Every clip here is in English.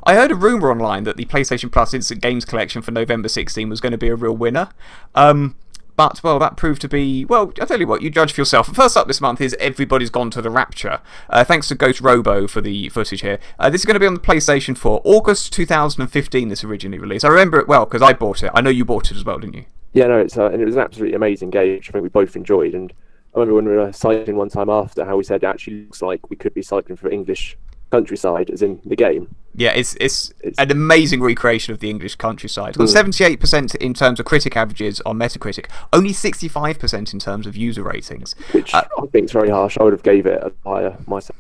I heard a rumour online that the PlayStation Plus Instant Games Collection for November 16 was going to be a real winner. But, well, that proved to be... Well, I'll tell you what, you judge for yourself. First up this month is Everybody's Gone To The Rapture. Thanks to Ghost Robo for the footage here. This is going to be on the PlayStation 4. August 2015 this originally released. I remember it well because I bought it. I know you bought it as well, didn't you? Yeah, no, and it was an absolutely amazing game, which I think we both enjoyed. And I remember when we were cycling one time after, how we said it actually looks like we could be cycling for English countryside, as in the game. Yeah, it's an amazing recreation of the English countryside. It's got 78% in terms of critic averages on Metacritic, only 65% in terms of user ratings. Which I think is very harsh. I would have gave it a higher myself.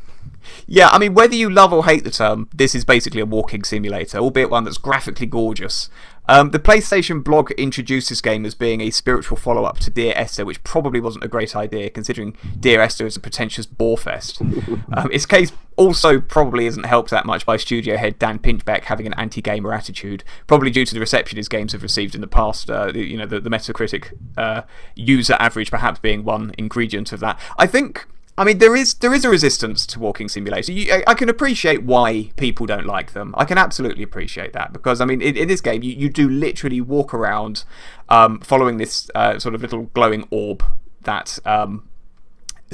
Yeah, I mean, whether you love or hate the term, this is basically a walking simulator, albeit one that's graphically gorgeous. The PlayStation blog introduced this game as being a spiritual follow-up to Dear Esther, which probably wasn't a great idea, considering Dear Esther is a pretentious bore-fest. Its case also probably isn't helped that much by studio head Dan Pinchbeck having an anti-gamer attitude, probably due to the reception his games have received in the past, the Metacritic user average perhaps being one ingredient of that. I mean, there is a resistance to walking simulators. I can appreciate why people don't like them. I can absolutely appreciate that because, I mean, in this game, you do literally walk around following this sort of little glowing orb that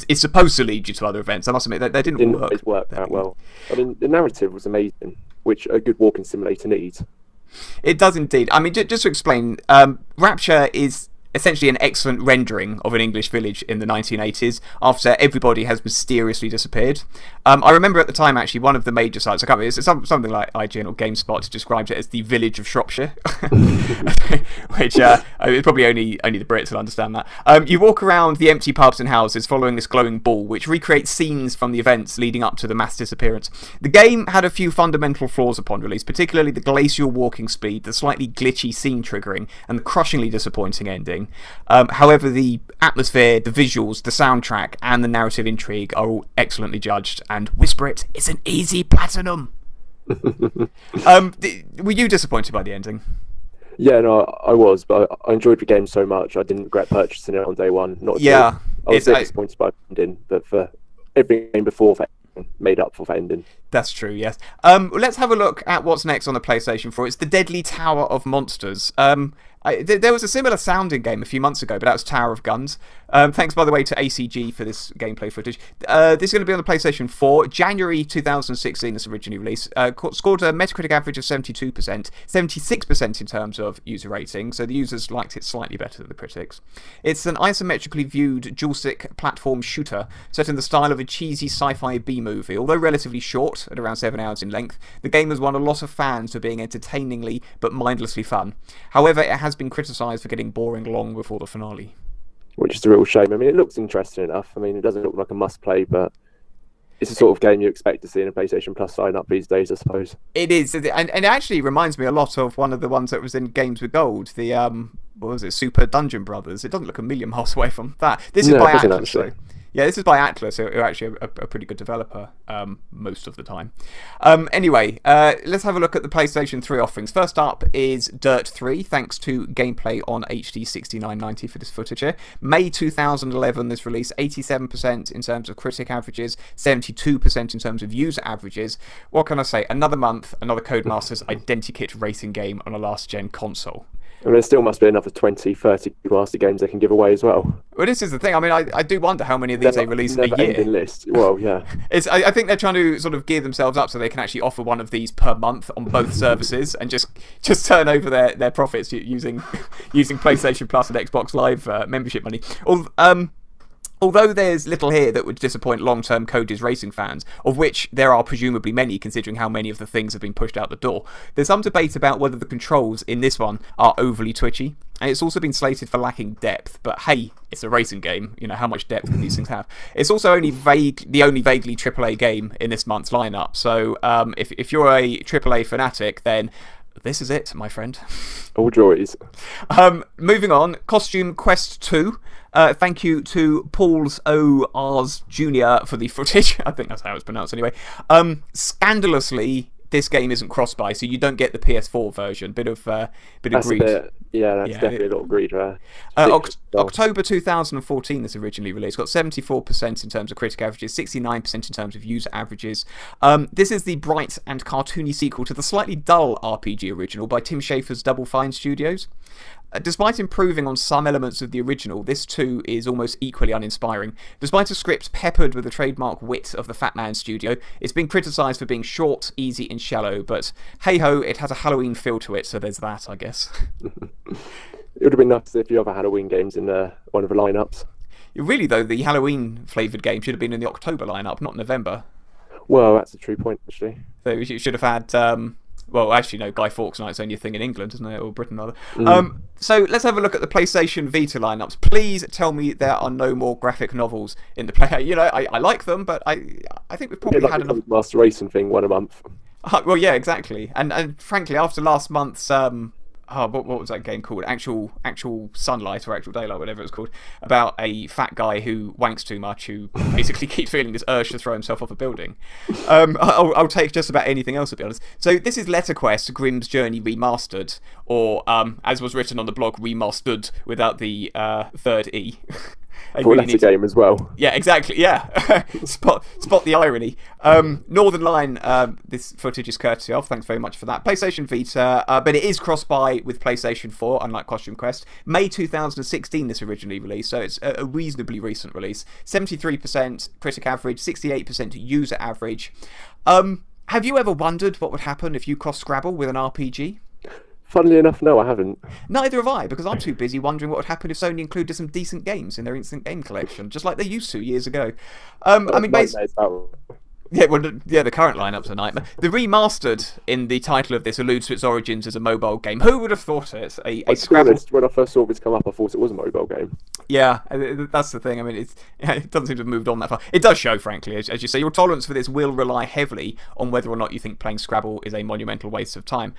is supposed to lead you to other events. I must admit, they didn't work that well. I mean, the narrative was amazing, which a good walking simulator needs. It does indeed. I mean, just to explain, Rapture is essentially an excellent rendering of an English village in the 1980s after everybody has mysteriously disappeared. I remember at the time, actually, one of the major sites, I can't remember, it's something like IGN or GameSpot described it as the village of Shropshire, which probably only the Brits will understand that. You walk around the empty pubs and houses following this glowing ball, which recreates scenes from the events leading up to the mass disappearance. The game had a few fundamental flaws upon release, particularly the glacial walking speed, the slightly glitchy scene triggering, and the crushingly disappointing ending. However, the atmosphere, the visuals, the soundtrack, and the narrative intrigue are all excellently judged, and whisper it's an easy platinum. Were you disappointed by the ending? Yeah, no, I was, but I enjoyed the game so much I didn't regret purchasing it on day one. I was disappointed by the ending, but for everything before that made up for the ending. That's true, yes. Let's have a look at what's next on the PlayStation 4. It's the Deadly Tower of Monsters. There was a similar sounding game a few months ago, but that was Tower of Guns. Thanks, by the way, to ACG for this gameplay footage. This is going to be on the PlayStation 4. January 2016, this originally released. Scored a Metacritic average of 72%, 76% in terms of user rating, so the users liked it slightly better than the critics. It's an isometrically viewed dual-stick platform shooter set in the style of a cheesy sci-fi B-movie. Although relatively short, at around 7 hours in length, the game has won a lot of fans for being entertainingly but mindlessly fun. However, it has been criticised for getting boring long before the finale. Which is a real shame. I mean, it looks interesting enough. I mean, it doesn't look like a must-play, but it's the sort of game you expect to see in a PlayStation Plus sign-up these days, I suppose. It is, and it actually reminds me a lot of one of the ones that was in Games with Gold, the, what was it, Super Dungeon Brothers. It doesn't look a million miles away from that. This is by Atlas, though. Yeah, this is by Atlas, who are actually a pretty good developer most of the time. Anyway, let's have a look at the PlayStation 3 offerings. First up is Dirt 3, thanks to Gameplay on HD 6990 for this footage here. May 2011, this release, 87% in terms of critic averages, 72% in terms of user averages. What can I say? Another month, another Codemasters identikit racing game on a last-gen console. And there still must be another 20, 30 Master games they can give away as well. Well, this is the thing. I mean, I do wonder how many of these they release a year. List. Well, yeah. I think they're trying to sort of gear themselves up so they can actually offer one of these per month on both services and just turn over their profits using PlayStation Plus and Xbox Live membership money. Although there's little here that would disappoint long-term Cody's racing fans, of which there are presumably many considering how many of the things have been pushed out the door, there's some debate about whether the controls in this one are overly twitchy, and it's also been slated for lacking depth, but hey, it's a racing game, you know, how much depth can these things have? It's also the only vaguely AAA game in this month's lineup, so if you're a AAA fanatic, then this is it, my friend. All joys. Moving on, Costume Quest 2. Thank you to Paul's O.R.'s Jr. for the footage. I think that's how it's pronounced anyway. Scandalously, this game isn't cross-buy, so you don't get the PS4 version. Bit of greed. Yeah, that's definitely a little greed there. October 2014 this originally released. Got 74% in terms of critic averages, 69% in terms of user averages. This is the bright and cartoony sequel to the slightly dull RPG original by Tim Schafer's Double Fine Studios. Despite improving on some elements of the original, this too is almost equally uninspiring. Despite a script peppered with the trademark wit of the Fat Man studio, it's been criticised for being short, easy and shallow, but hey-ho, it has a Halloween feel to it, so there's that, I guess. It would have been nice if you have Halloween games in one of the lineups. Really, though, the Halloween-flavoured game should have been in the October lineup, not November. Well, that's a true point, actually. So you should have had... well, actually, no, Guy Fawkes Night's only a thing in England, isn't it? Or Britain, rather. So let's have a look at the PlayStation Vita lineups. Please tell me there are no more graphic novels in the play. You know, I like them, but I think we've probably had enough. Master Racing thing, one a month. Well, yeah, exactly. And frankly, after last month's what was that game called? Actual Sunlight or Actual Daylight, whatever it's called, about a fat guy who wanks too much, who basically keeps feeling this urge to throw himself off a building. I'll take just about anything else, to be honest. So this is LetterQuest: Grimm's Journey Remastered, or as was written on the blog, Remastered without the third E. That's a game as well. Yeah, exactly. Yeah, spot the irony. Northern Line. This footage is courtesy of. Thanks very much for that. PlayStation Vita, but it is cross-buy with PlayStation 4, unlike Costume Quest. May 2016, this originally released, so it's a reasonably recent release. 73% critic average, 68% user average. Have you ever wondered what would happen if you cross Scrabble with an RPG? Funnily enough, no, I haven't. Neither have I, because I'm too busy wondering what would happen if Sony included some decent games in their instant game collection, just like they used to years ago. I mean, basically. Yeah, the current lineup's a nightmare. The Remastered in the title of this alludes to its origins as a mobile game. Who would have thought it? A Scrabble. When I first saw this come up, I thought it was a mobile game. Yeah, that's the thing. I mean, it doesn't seem to have moved on that far. It does show, frankly, as you say, your tolerance for this will rely heavily on whether or not you think playing Scrabble is a monumental waste of time.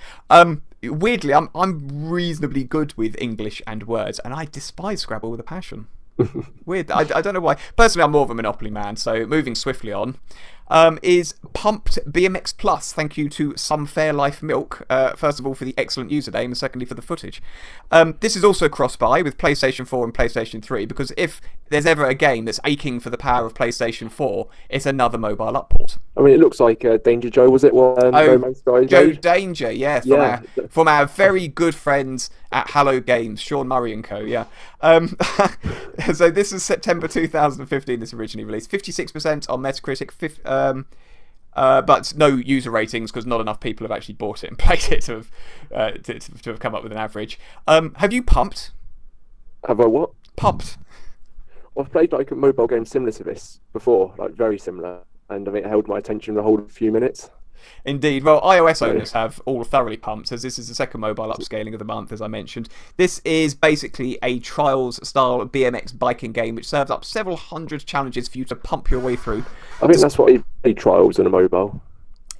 Weirdly, I'm reasonably good with English and words, and I despise Scrabble with a passion. Weird. I don't know why. Personally, I'm more of a Monopoly man, so moving swiftly on. Is Pumped BMX Plus. Thank you to Some Fair Life Milk, first of all for the excellent username, and secondly for the footage. This is also cross-buy with PlayStation 4 and PlayStation 3, because if there's ever a game that's aching for the power of PlayStation 4, it's another mobile upport. I mean, it looks like Danger Joe, was it? Joe Danger, yes, from our very good friends at Hello Games, Sean Murray and co, yeah. So this is September 2015, this originally released. 56% on Metacritic, but no user ratings because not enough people have actually bought it and played it to have come up with an average. Have you pumped? Have I what? Pumped. Well, I've played like a mobile game similar to this before, like very similar, and I mean, it held my attention the whole few minutes. Indeed. Well, iOS owners have all thoroughly pumped, as this is the second mobile upscaling of the month, as I mentioned. This is basically a Trials-style BMX biking game which serves up several hundred challenges for you to pump your way through. I think that's what you played Trials on a mobile.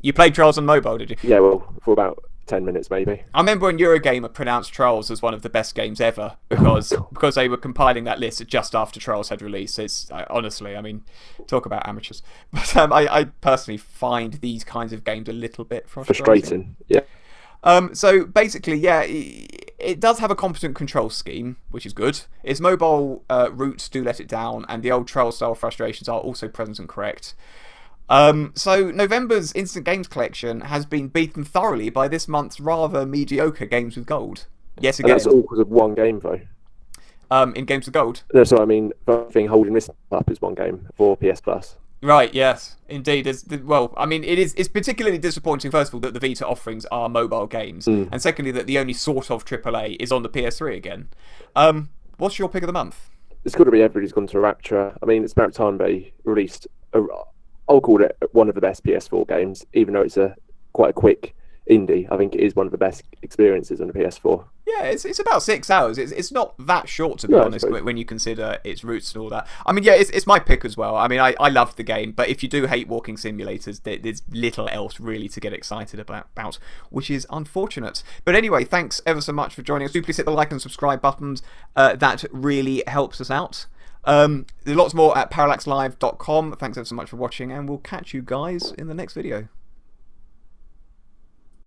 You played Trials on mobile, did you? Yeah, well, for about 10 minutes maybe. I remember when Eurogamer pronounced Trials as one of the best games ever because they were compiling that list just after Trials had released. It's honestly, I mean, talk about amateurs. But I personally find these kinds of games a little bit frustrating. Yeah. So basically, yeah, it does have a competent control scheme, which is good. Its mobile roots do let it down, and the old Trial-style frustrations are also present and correct. So November's Instant Games collection has been beaten thoroughly by this month's rather mediocre Games with Gold. Yes, again. And that's all because of one game, though. In Games with Gold? No, so I mean, the thing holding this up is one game for PS Plus. Right, yes, indeed. Well, I mean, it's particularly disappointing, first of all, that the Vita offerings are mobile games, and secondly, that the only sort of AAA is on the PS3 again. What's your pick of the month? It's got to be Everybody's Gone To Rapture. I mean, it's about time they released I'll call it one of the best PS4 games, even though it's quite a quick indie. I think it is one of the best experiences on the PS4. Yeah, it's about 6 hours. It's not that short, to be honest, when you consider its roots and all that. I mean, yeah, it's my pick as well. I mean, I loved the game, but if you do hate walking simulators, there's little else really to get excited about, which is unfortunate. But anyway, thanks ever so much for joining us. Do please hit the like and subscribe buttons. That really helps us out. There's lots more at ParallaxLive.com. Thanks ever so much for watching, and we'll catch you guys in the next video.